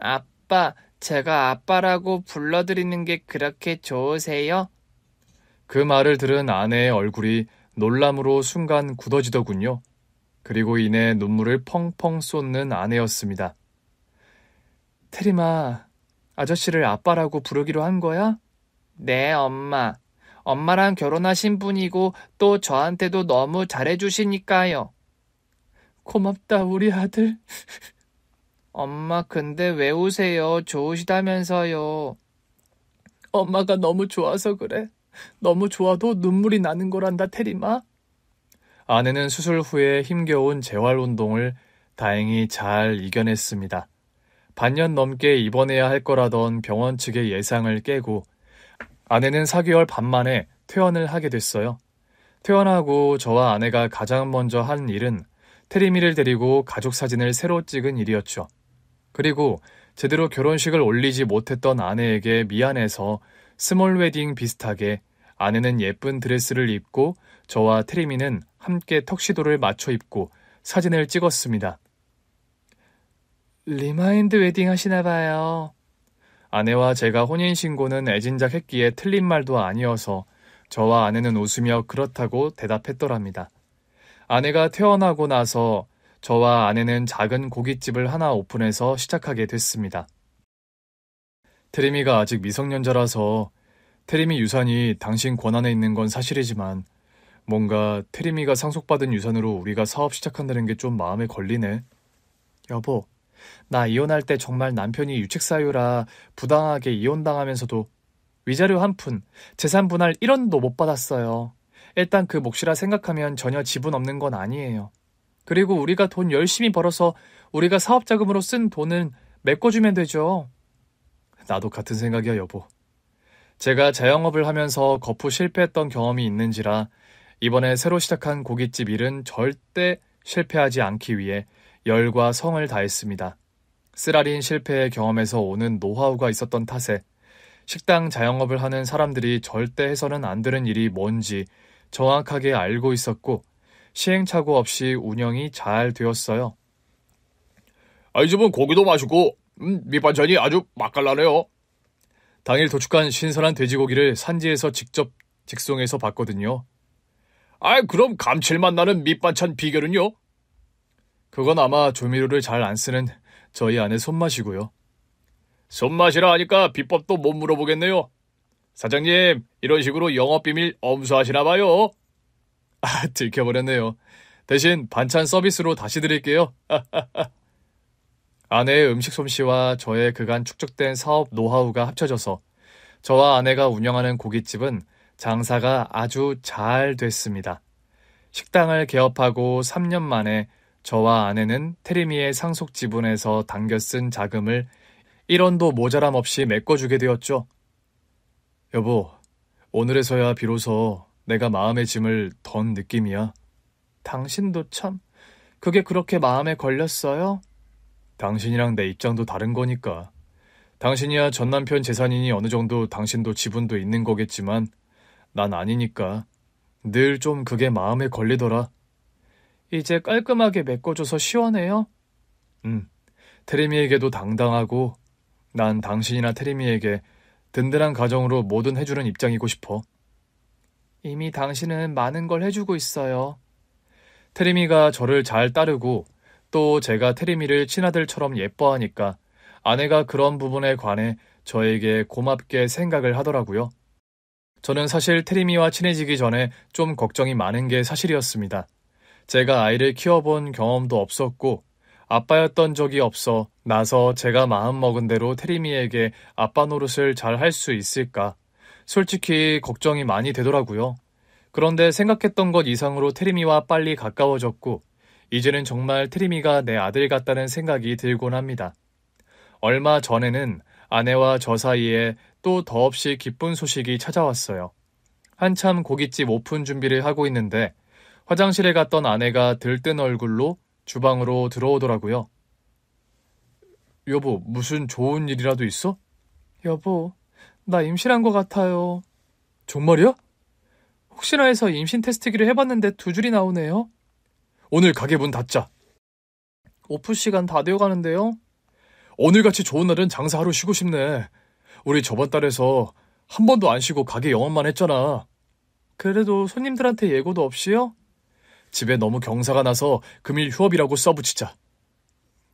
아빠, 제가 아빠라고 불러드리는 게 그렇게 좋으세요? 그 말을 들은 아내의 얼굴이 놀람으로 순간 굳어지더군요. 그리고 이내 눈물을 펑펑 쏟는 아내였습니다. 테리마, 아저씨를 아빠라고 부르기로 한 거야? 네, 엄마. 엄마랑 결혼하신 분이고 또 저한테도 너무 잘해주시니까요. 고맙다, 우리 아들. 엄마, 근데 왜 우세요? 좋으시다면서요. 엄마가 너무 좋아서 그래. 너무 좋아도 눈물이 나는 거란다, 테리마. 아내는 수술 후에 힘겨운 재활운동을 다행히 잘 이겨냈습니다. 반년 넘게 입원해야 할 거라던 병원 측의 예상을 깨고 아내는 4개월 반 만에 퇴원을 하게 됐어요. 퇴원하고 저와 아내가 가장 먼저 한 일은 테리미를 데리고 가족 사진을 새로 찍은 일이었죠. 그리고 제대로 결혼식을 올리지 못했던 아내에게 미안해서 스몰 웨딩 비슷하게 아내는 예쁜 드레스를 입고 저와 테리미는 함께 턱시도를 맞춰 입고 사진을 찍었습니다. 리마인드 웨딩 하시나 봐요. 아내와 제가 혼인신고는 애진작 했기에 틀린 말도 아니어서 저와 아내는 웃으며 그렇다고 대답했더랍니다. 아내가 퇴원하고 나서 저와 아내는 작은 고깃집을 하나 오픈해서 시작하게 됐습니다. 테리미가 아직 미성년자라서 테리미 유산이 당신 권한에 있는 건 사실이지만 뭔가 테리미가 상속받은 유산으로 우리가 사업 시작한다는 게 좀 마음에 걸리네. 여보, 나 이혼할 때 정말 남편이 유책사유라 부당하게 이혼당하면서도 위자료 한 푼, 재산 분할 1원도 못 받았어요. 일단 그 몫이라 생각하면 전혀 지분 없는 건 아니에요. 그리고 우리가 돈 열심히 벌어서 우리가 사업자금으로 쓴 돈은 메꿔주면 되죠. 나도 같은 생각이야, 여보. 제가 자영업을 하면서 거푸 실패했던 경험이 있는지라 이번에 새로 시작한 고깃집 일은 절대 실패하지 않기 위해 열과 성을 다했습니다. 쓰라린 실패의 경험에서 오는 노하우가 있었던 탓에 식당 자영업을 하는 사람들이 절대 해서는 안 되는 일이 뭔지 정확하게 알고 있었고 시행착오 없이 운영이 잘 되었어요. 이 집은 고기도 맛있고 밑반찬이 아주 맛깔나네요. 당일 도축한 신선한 돼지고기를 산지에서 직접 직송해서 봤거든요. 그럼 감칠맛 나는 밑반찬 비결은요? 그건 아마 조미료를 잘 안 쓰는 저희 아내 손맛이고요. 손맛이라 하니까 비법도 못 물어보겠네요. 사장님, 이런 식으로 영업비밀 엄수하시나 봐요. 들켜버렸네요. 대신 반찬 서비스로 다시 드릴게요. 아내의 음식 솜씨와 저의 그간 축적된 사업 노하우가 합쳐져서 저와 아내가 운영하는 고깃집은 장사가 아주 잘 됐습니다. 식당을 개업하고 3년 만에 저와 아내는 테리미의 상속 지분에서 당겨 쓴 자금을 1원도 모자람 없이 메꿔주게 되었죠. 여보, 오늘에서야 비로소 내가 마음의 짐을 던 느낌이야. 당신도 참, 그게 그렇게 마음에 걸렸어요? 당신이랑 내 입장도 다른 거니까. 당신이야 전남편 재산이니 어느 정도 당신도 지분도 있는 거겠지만 난 아니니까 늘 좀 그게 마음에 걸리더라. 이제 깔끔하게 메꿔줘서 시원해요? 테리미에게도 당당하고 난 당신이나 테리미에게 든든한 가정으로 뭐든 해주는 입장이고 싶어. 이미 당신은 많은 걸 해주고 있어요. 테리미가 저를 잘 따르고 또 제가 테리미를 친아들처럼 예뻐하니까 아내가 그런 부분에 관해 저에게 고맙게 생각을 하더라고요. 저는 사실 테리미와 친해지기 전에 좀 걱정이 많은 게 사실이었습니다. 제가 아이를 키워본 경험도 없었고 아빠였던 적이 없어 나서 제가 마음먹은 대로 테리미에게 아빠 노릇을 잘 할 수 있을까? 솔직히 걱정이 많이 되더라고요. 그런데 생각했던 것 이상으로 테리미와 빨리 가까워졌고 이제는 정말 테리미가 내 아들 같다는 생각이 들곤 합니다. 얼마 전에는 아내와 저 사이에 또 더없이 기쁜 소식이 찾아왔어요. 한참 고깃집 오픈 준비를 하고 있는데 화장실에 갔던 아내가 들뜬 얼굴로 주방으로 들어오더라고요. 여보, 무슨 좋은 일이라도 있어? 여보, 나 임신한 것 같아요. 정말이야? 혹시나 해서 임신 테스트기를 해봤는데 2줄이 나오네요. 오늘 가게 문 닫자. 오프 시간 다 되어가는데요. 오늘같이 좋은 날은 장사 하루 쉬고 싶네. 우리 저번 달에서 한 번도 안 쉬고 가게 영업만 했잖아. 그래도 손님들한테 예고도 없이요? 집에 너무 경사가 나서 금일 휴업이라고 써붙이자.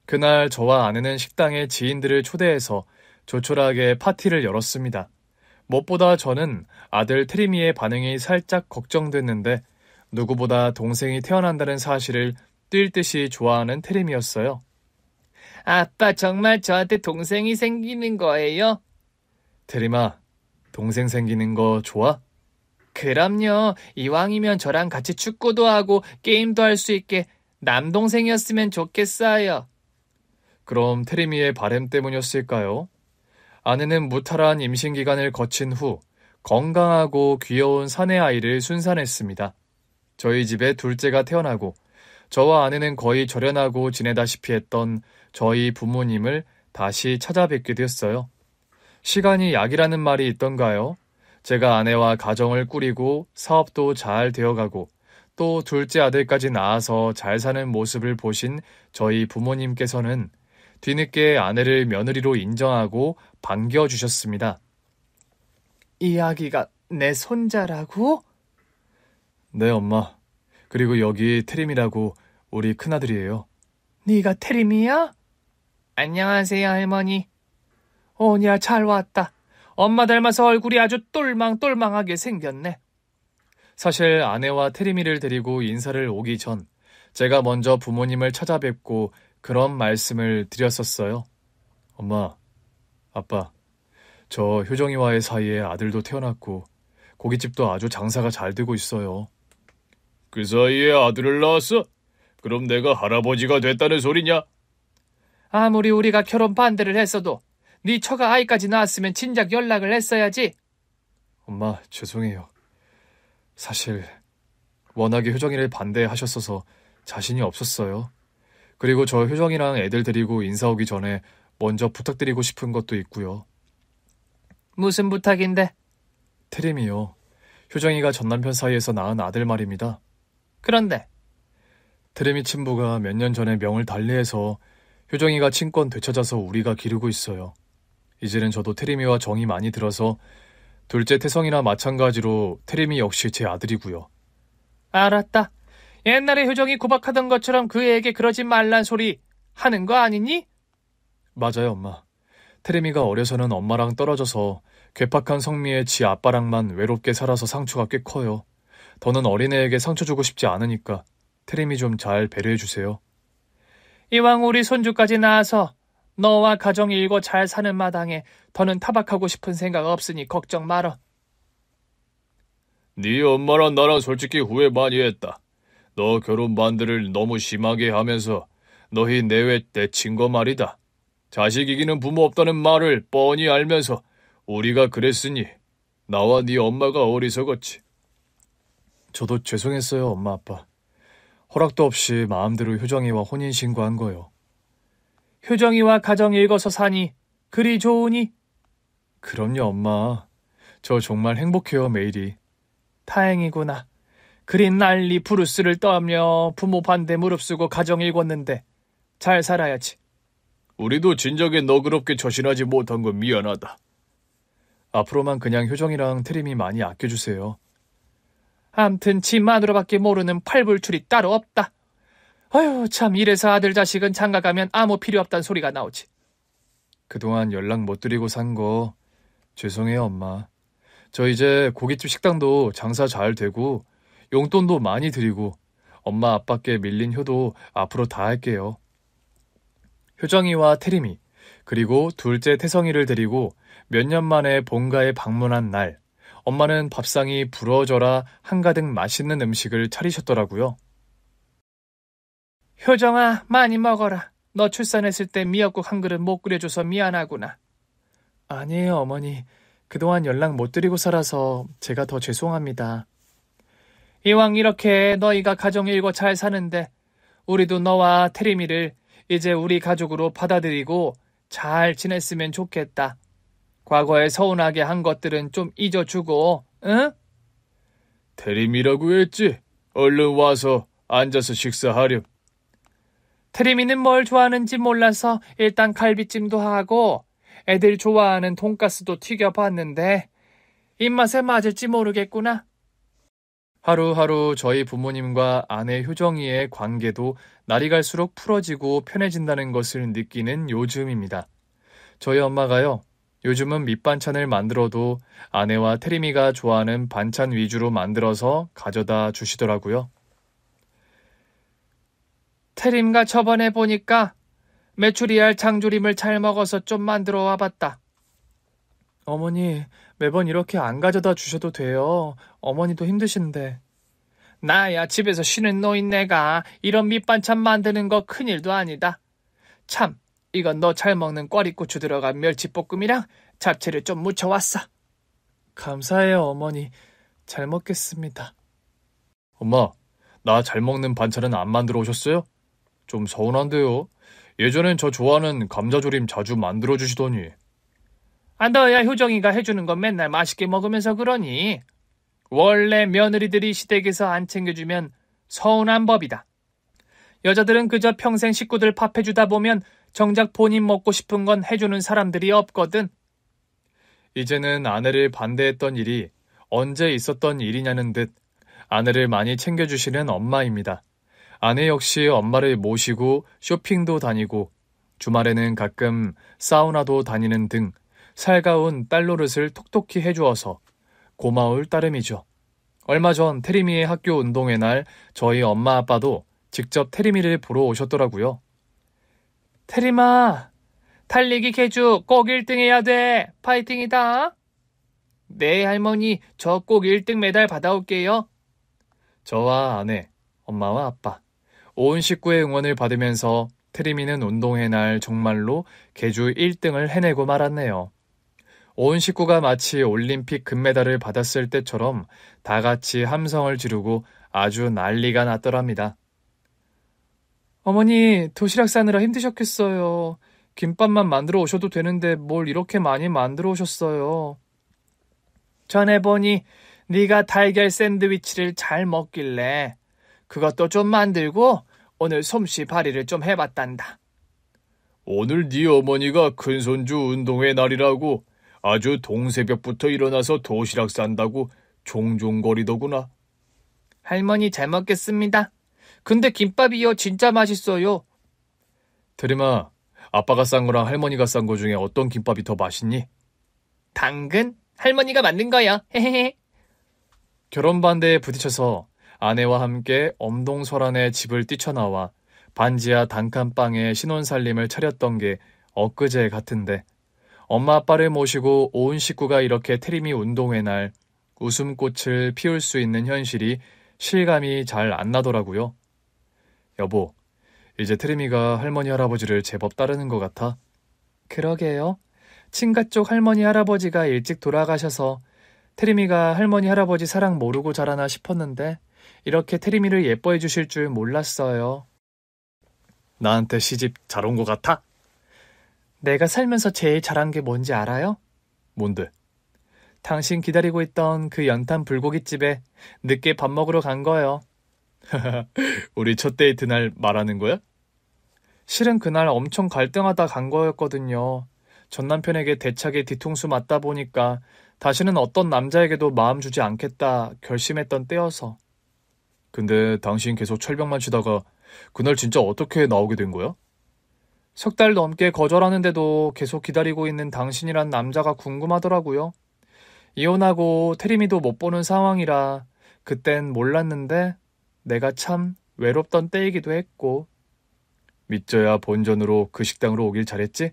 그날 저와 아내는 식당에 지인들을 초대해서 조촐하게 파티를 열었습니다. 무엇보다 저는 아들 테리미의 반응이 살짝 걱정됐는데 누구보다 동생이 태어난다는 사실을 뛸 듯이 좋아하는 테리미였어요. 아빠 정말 저한테 동생이 생기는 거예요? 테리마, 동생 생기는 거 좋아? 그럼요. 이왕이면 저랑 같이 축구도 하고 게임도 할 수 있게 남동생이었으면 좋겠어요. 그럼 테리미의 바람 때문이었을까요? 아내는 무탈한 임신 기간을 거친 후 건강하고 귀여운 사내 아이를 순산했습니다. 저희 집에 둘째가 태어나고 저와 아내는 거의 절연하고 지내다시피 했던 저희 부모님을 다시 찾아뵙게 되었어요. 시간이 약이라는 말이 있던가요? 제가 아내와 가정을 꾸리고 사업도 잘 되어가고 또 둘째 아들까지 낳아서 잘 사는 모습을 보신 저희 부모님께서는 뒤늦게 아내를 며느리로 인정하고 반겨주셨습니다. 이 아기가 내 손자라고? 네, 엄마. 그리고 여기 테림이라고 우리 큰아들이에요. 네가 테림이야? 안녕하세요, 할머니. 오냐, 잘 왔다. 엄마 닮아서 얼굴이 아주 똘망똘망하게 생겼네. 사실 아내와 테리미를 데리고 인사를 오기 전 제가 먼저 부모님을 찾아뵙고 그런 말씀을 드렸었어요. 엄마, 아빠, 저 효정이와의 사이에 아들도 태어났고 고깃집도 아주 장사가 잘 되고 있어요. 그 사이에 아들을 낳았어? 그럼 내가 할아버지가 됐다는 소리냐? 아무리 우리가 결혼 반대를 했어도 네 처가 아이까지 낳았으면 진작 연락을 했어야지. 엄마, 죄송해요. 사실 워낙에 효정이를 반대하셨어서 자신이 없었어요. 그리고 저 효정이랑 애들 데리고 인사 오기 전에 먼저 부탁드리고 싶은 것도 있고요. 무슨 부탁인데? 테림이요. 효정이가 전남편 사이에서 낳은 아들 말입니다. 그런데 테림이 친부가 몇 년 전에 명을 달리해서 효정이가 친권 되찾아서 우리가 기르고 있어요. 이제는 저도 테림이와 정이 많이 들어서 둘째 태성이나 마찬가지로 테림이 역시 제 아들이고요. 알았다. 옛날에 효정이 구박하던 것처럼 그 애에게 그러지 말란 소리 하는 거 아니니? 맞아요, 엄마. 테림이가 어려서는 엄마랑 떨어져서 괴팍한 성미의 지 아빠랑만 외롭게 살아서 상처가 꽤 커요. 더는 어린애에게 상처 주고 싶지 않으니까 테림이 좀 잘 배려해 주세요. 이왕 우리 손주까지 낳아서 너와 가정 일고 잘 사는 마당에 더는 타박하고 싶은 생각 없으니 걱정 말어. 네 엄마랑 나랑 솔직히 후회 많이 했다. 너 결혼 반대를 너무 심하게 하면서 너희 내외 내친 거 말이다. 자식 이기는 부모 없다는 말을 뻔히 알면서 우리가 그랬으니 나와 네 엄마가 어리석었지. 저도 죄송했어요, 엄마 아빠. 허락도 없이 마음대로 효정이와 혼인신고한 거요. 효정이와 가정 일궈서 사니 그리 좋으니? 그럼요, 엄마. 저 정말 행복해요, 매일이. 다행이구나. 그리 난리 부르스를 떨며 부모 반대 무릅쓰고 가정 일궜는데 잘 살아야지. 우리도 진작에 너그럽게 처신하지 못한 건 미안하다. 앞으로만 그냥 효정이랑 테림이 많이 아껴주세요. 암튼 지 마누라밖에 모르는 팔불출이 따로 없다. 아유, 참 이래서 아들 자식은 장가가면 아무 필요 없단 소리가 나오지. 그동안 연락 못 드리고 산 거 죄송해요, 엄마. 저 이제 고깃집 식당도 장사 잘 되고 용돈도 많이 드리고 엄마 아빠께 밀린 효도 앞으로 다 할게요. 효정이와 테림이 그리고 둘째 태성이를 데리고 몇 년 만에 본가에 방문한 날 엄마는 밥상이 부러져라 한가득 맛있는 음식을 차리셨더라고요. 효정아, 많이 먹어라. 너 출산했을 때 미역국 한 그릇 못 끓여줘서 미안하구나. 아니에요, 어머니. 그동안 연락 못 드리고 살아서 제가 더 죄송합니다. 이왕 이렇게 너희가 가정 일궈 잘 사는데 우리도 너와 테리미를 이제 우리 가족으로 받아들이고 잘 지냈으면 좋겠다. 과거에 서운하게 한 것들은 좀 잊어주고, 응? 테림이라고 했지? 얼른 와서 앉아서 식사하렴. 테리미는 뭘 좋아하는지 몰라서 일단 갈비찜도 하고 애들 좋아하는 돈가스도 튀겨봤는데 입맛에 맞을지 모르겠구나. 하루하루 저희 부모님과 아내 효정이의 관계도 날이 갈수록 풀어지고 편해진다는 것을 느끼는 요즘입니다. 저희 엄마가요, 요즘은 밑반찬을 만들어도 아내와 태림이가 좋아하는 반찬 위주로 만들어서 가져다 주시더라고요. 태림가 저번에 보니까 메추리알 장조림을 잘 먹어서 좀 만들어 와봤다. 어머니, 매번 이렇게 안 가져다 주셔도 돼요. 어머니도 힘드신데. 나야 집에서 쉬는 노인네가 이런 밑반찬 만드는 거 큰일도 아니다. 참, 이건 너 잘 먹는 꽈리고추 들어간 멸치볶음이랑 잡채를 좀 무쳐왔어. 감사해요, 어머니. 잘 먹겠습니다. 엄마, 나 잘 먹는 반찬은 안 만들어 오셨어요? 좀 서운한데요. 예전엔 저 좋아하는 감자조림 자주 만들어 주시더니. 너야 효정이가 해주는 건 맨날 맛있게 먹으면서 그러니. 원래 며느리들이 시댁에서 안 챙겨주면 서운한 법이다. 여자들은 그저 평생 식구들 밥 해주다 보면 정작 본인 먹고 싶은 건 해주는 사람들이 없거든. 이제는 아내를 반대했던 일이 언제 있었던 일이냐는 듯 아내를 많이 챙겨주시는 엄마입니다. 아내 역시 엄마를 모시고 쇼핑도 다니고 주말에는 가끔 사우나도 다니는 등 살가운 딸 노릇을 톡톡히 해주어서 고마울 따름이죠. 얼마 전 태림이의 학교 운동회 날 저희 엄마 아빠도 직접 태림이를 보러 오셨더라고요. 태림아, 달리기 개주 꼭 1등 해야 돼. 파이팅이다. 네, 할머니, 저 꼭 1등 메달 받아올게요. 저와 아내, 엄마와 아빠, 온 식구의 응원을 받으면서 태림이는 운동회 날 정말로 개주 1등을 해내고 말았네요. 온 식구가 마치 올림픽 금메달을 받았을 때처럼 다 같이 함성을 지르고 아주 난리가 났더랍니다. 어머니, 도시락 싸느라 힘드셨겠어요. 김밥만 만들어 오셔도 되는데 뭘 이렇게 많이 만들어 오셨어요. 전에 보니 네가 달걀 샌드위치를 잘 먹길래 그것도 좀 만들고 오늘 솜씨 발휘를 좀 해봤단다. 오늘 네 어머니가 큰손주 운동회 날이라고 아주 동새벽부터 일어나서 도시락 싼다고 종종거리더구나. 할머니 잘 먹겠습니다. 근데 김밥이요 진짜 맛있어요. 태림아, 아빠가 싼 거랑 할머니가 싼 거 중에 어떤 김밥이 더 맛있니? 당근? 할머니가 만든 거요. 헤헤헤. 결혼 반대에 부딪혀서 아내와 함께 엄동설안의 집을 뛰쳐나와 반지하 단칸방에 신혼살림을 차렸던 게 엊그제 같은데 엄마 아빠를 모시고 온 식구가 이렇게 태림이 운동회 날 웃음꽃을 피울 수 있는 현실이 실감이 잘 안 나더라고요. 여보, 이제 태림이가 할머니 할아버지를 제법 따르는 것 같아. 그러게요. 친가 쪽 할머니 할아버지가 일찍 돌아가셔서 태림이가 할머니 할아버지 사랑 모르고 자라나 싶었는데 이렇게 태림이를 예뻐해 주실 줄 몰랐어요. 나한테 시집 잘 온 것 같아? 내가 살면서 제일 잘한 게 뭔지 알아요? 뭔데? 당신 기다리고 있던 그 연탄 불고기집에 늦게 밥 먹으러 간 거예요. 우리 첫 데이트 날 말하는 거야? 실은 그날 엄청 갈등하다 간 거였거든요. 전 남편에게 대차게 뒤통수 맞다 보니까 다시는 어떤 남자에게도 마음 주지 않겠다 결심했던 때여서. 근데 당신 계속 철벽만 치다가 그날 진짜 어떻게 나오게 된 거야? 석 달 넘게 거절하는데도 계속 기다리고 있는 당신이란 남자가 궁금하더라고요. 이혼하고 태림이도 못 보는 상황이라 그땐 몰랐는데 내가 참 외롭던 때이기도 했고. 믿져야 본전으로 그 식당으로 오길 잘했지?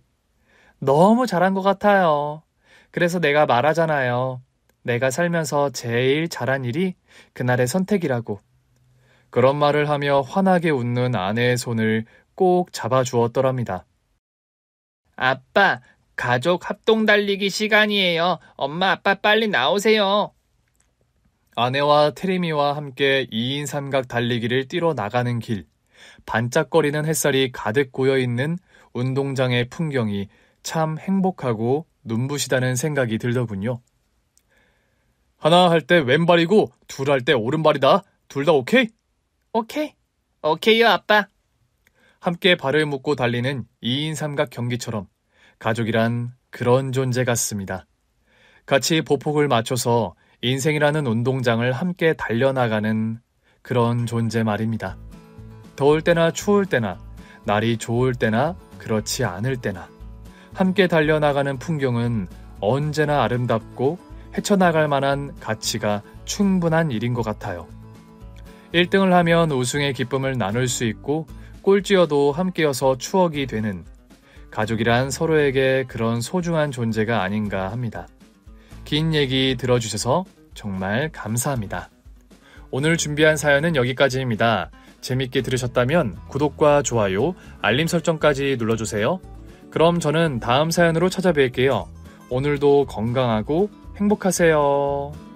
너무 잘한 것 같아요. 그래서 내가 말하잖아요. 내가 살면서 제일 잘한 일이 그날의 선택이라고. 그런 말을 하며 환하게 웃는 아내의 손을 꼭 잡아주었더랍니다. 아빠, 가족 합동 달리기 시간이에요. 엄마, 아빠 빨리 나오세요. 아내와 태림이와 함께 2인 삼각 달리기를 뛰러 나가는 길. 반짝거리는 햇살이 가득 고여있는 운동장의 풍경이 참 행복하고 눈부시다는 생각이 들더군요. 하나 할 때 왼발이고 둘 할 때 오른발이다. 둘 다 오케이? 오케이. 오케이요, 아빠. 함께 발을 묶고 달리는 2인 삼각 경기처럼 가족이란 그런 존재 같습니다. 같이 보폭을 맞춰서 인생이라는 운동장을 함께 달려나가는 그런 존재 말입니다. 더울 때나 추울 때나, 날이 좋을 때나 그렇지 않을 때나 함께 달려나가는 풍경은 언제나 아름답고 헤쳐나갈 만한 가치가 충분한 일인 것 같아요. 1등을 하면 우승의 기쁨을 나눌 수 있고 꼴찌여도 함께여서 추억이 되는 가족이란 서로에게 그런 소중한 존재가 아닌가 합니다. 긴 얘기 들어주셔서 정말 감사합니다. 오늘 준비한 사연은 여기까지입니다. 재밌게 들으셨다면 구독과 좋아요, 알림 설정까지 눌러주세요. 그럼 저는 다음 사연으로 찾아뵐게요. 오늘도 건강하고 행복하세요.